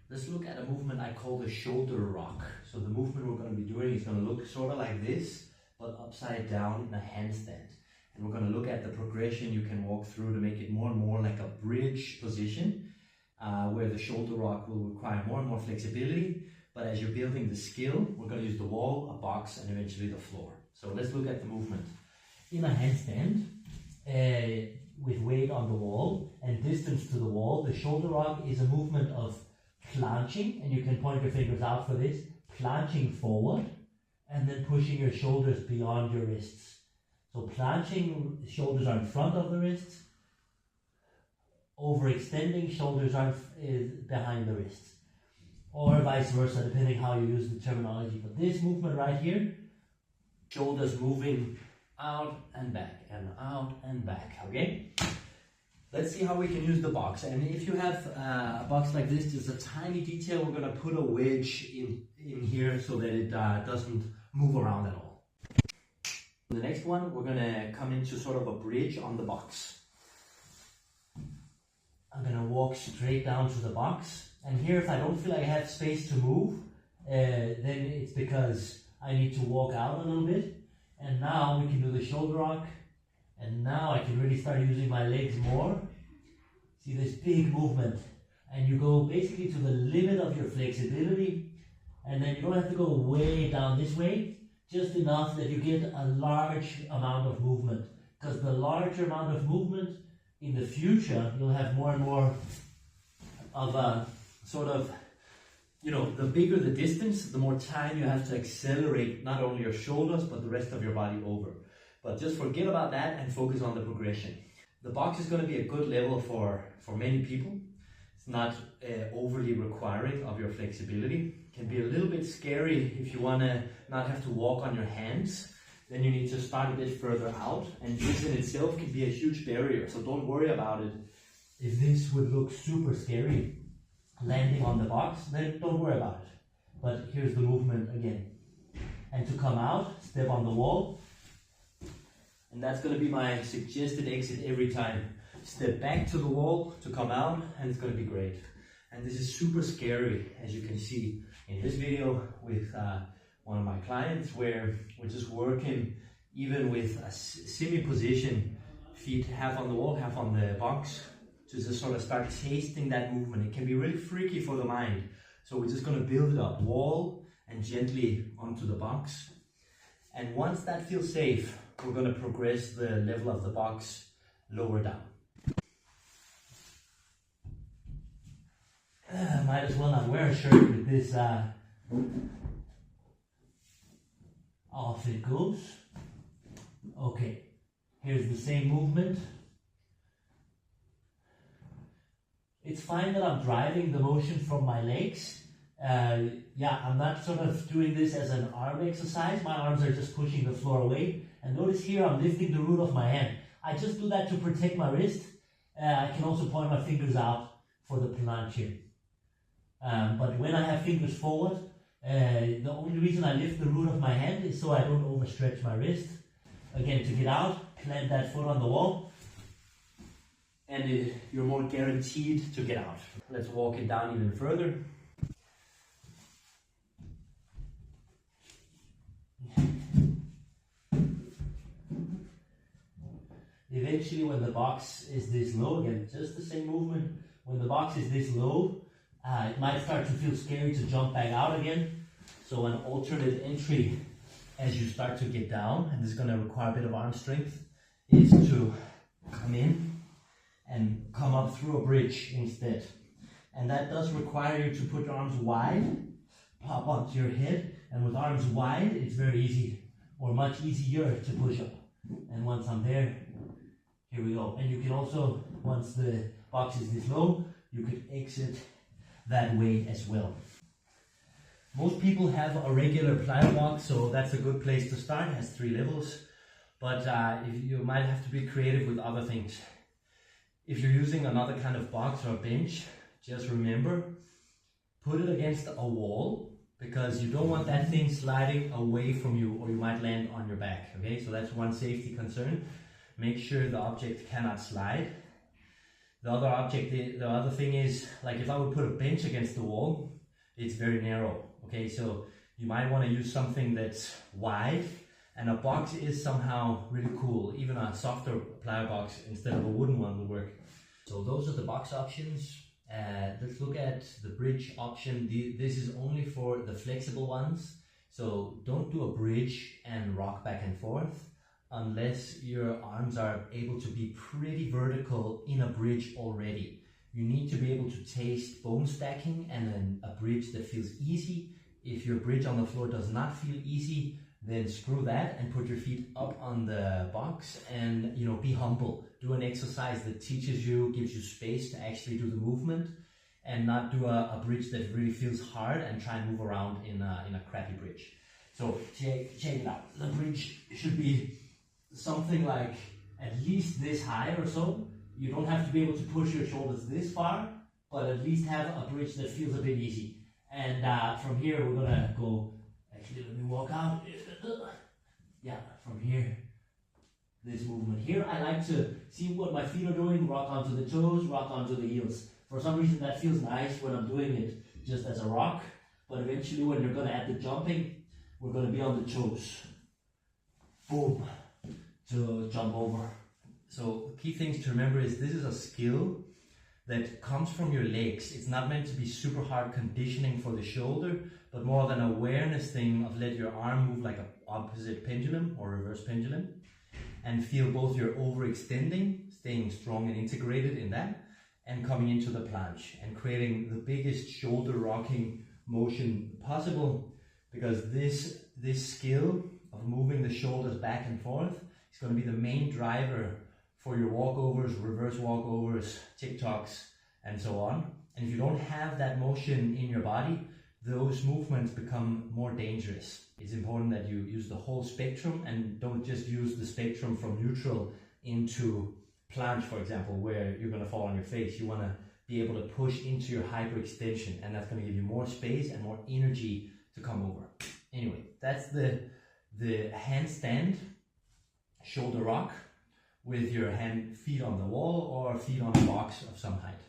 Let's look at a movement I call the shoulder rock. So the movement we're going to be doing is going to look sort of like this, but upside down in a handstand. And we're going to look at the progression you can walk through to make it more and more like a bridge position, where the shoulder rock will require more and more flexibility. But as you're building the skill, we're going to use the wall, a box, and eventually the floor. So let's look at the movement. In a handstand, with weight on the wall and distance to the wall, the shoulder rock is a movement of planching, and you can point your fingers out for this, planching forward and then pushing your shoulders beyond your wrists. So planching, shoulders are in front of the wrists, overextending, shoulders are behind the wrists, or vice versa, depending how you use the terminology. But this movement right here, shoulders moving out and back, okay? Let's see how we can use the box. And if you have a box like this, there's a tiny detail. We're gonna put a wedge in here so that it doesn't move around at all. The next one, we're gonna come into sort of a bridge on the box. I'm gonna walk straight down to the box. And here, if I don't feel like I have space to move, then it's because I need to walk out a little bit. And now we can do the shoulder rock. And now I can really start using my legs more. See this big movement. And you go basically to the limit of your flexibility. And then you don't have to go way down this way. Just enough that you get a large amount of movement. Because the larger amount of movement in the future, you'll have more and more of a sort of, you know, the bigger the distance, the more time you have to accelerate not only your shoulders, but the rest of your body over. But just forget about that and focus on the progression. The box is going to be a good level for many people. It's not overly requiring of your flexibility. It can be a little bit scary if you want to not have to walk on your hands. Then you need to start a bit further out, and this in itself can be a huge barrier. So don't worry about it. If this would look super scary, landing on the box, then don't worry about it. But here's the movement again. And to come out, step on the wall. And that's going to be my suggested exit every time. Step back to the wall to come out, and it's going to be great. And this is super scary, as you can see in this video with one of my clients, where we're just working even with a semi-position, feet half on the wall, half on the box, to just sort of start tasting that movement. It can be really freaky for the mind. So we're just going to build it up, wall and gently onto the box. And once that feels safe, we're going to progress the level of the box lower down. Might as well not wear a shirt with this off it goes. Okay, here's the same movement. It's fine that I'm driving the motion from my legs. Yeah, I'm not sort of doing this as an arm exercise. My arms are just pushing the floor away. And notice here I'm lifting the root of my hand. I just do that to protect my wrist. I can also point my fingers out for the planche here. But when I have fingers forward, the only reason I lift the root of my hand is so I don't overstretch my wrist. Again, to get out, plant that foot on the wall, and you're more guaranteed to get out. Let's walk it down even further. Eventually, when the box is this low, again, just the same movement, when the box is this low, it might start to feel scary to jump back out again. So an alternate entry as you start to get down, and this is going to require a bit of arm strength, is to come in and come up through a bridge instead. And that does require you to put your arms wide, pop onto your head, and with arms wide, it's very easy, or much easier to push up. And once I'm there, here we go. And you can also, once the box is this low, you could exit that way as well. Most people have a regular plyo box, so that's a good place to start. It has 3 levels, but you might have to be creative with other things. If you're using another kind of box or bench, just remember, put it against a wall, because you don't want that thing sliding away from you, or you might land on your back. Okay, so that's one safety concern. Make sure the object cannot slide. The other object, the other thing is, like if I would put a bench against the wall, it's very narrow. Okay, so you might want to use something that's wide, and a box is somehow really cool. Even a softer plier box instead of a wooden one will work. So those are the box options. Let's look at the bridge option. This is only for the flexible ones. So don't do a bridge and rock back and forth unless your arms are able to be pretty vertical in a bridge already. You need to be able to taste bone stacking and then a bridge that feels easy. If your bridge on the floor does not feel easy, then screw that and put your feet up on the box and be humble. Do an exercise that teaches you, gives you space to actually do the movement, and not do a bridge that really feels hard and try and move around in a crappy bridge. So check it out. The bridge should be something like at least this high or so. You don't have to be able to push your shoulders this far, but at least have a bridge that feels a bit easy. And from here we're gonna go, actually let me walk out. Yeah, from here, this movement here, I like to see what my feet are doing, rock onto the toes, rock onto the heels. For some reason that feels nice when I'm doing it just as a rock, but eventually when you're gonna add the jumping, we're gonna be on the toes. Boom, to jump over. So key things to remember is this is a skill that comes from your legs. It's not meant to be super hard conditioning for the shoulder, but more of an awareness thing of let your arm move like an opposite pendulum or reverse pendulum, and feel both your overextending, staying strong and integrated in that, and coming into the planche and creating the biggest shoulder rocking motion possible, because this skill of moving the shoulders back and forth is going to be the main driver for your walkovers, reverse walkovers, TikToks, and so on. And if you don't have that motion in your body, those movements become more dangerous. It's important that you use the whole spectrum and don't just use the spectrum from neutral into planche, for example, where you're going to fall on your face. You want to be able to push into your hyperextension, and that's going to give you more space and more energy to come over. Anyway, that's the handstand shoulder rock with your feet on the wall or feet on a box of some height.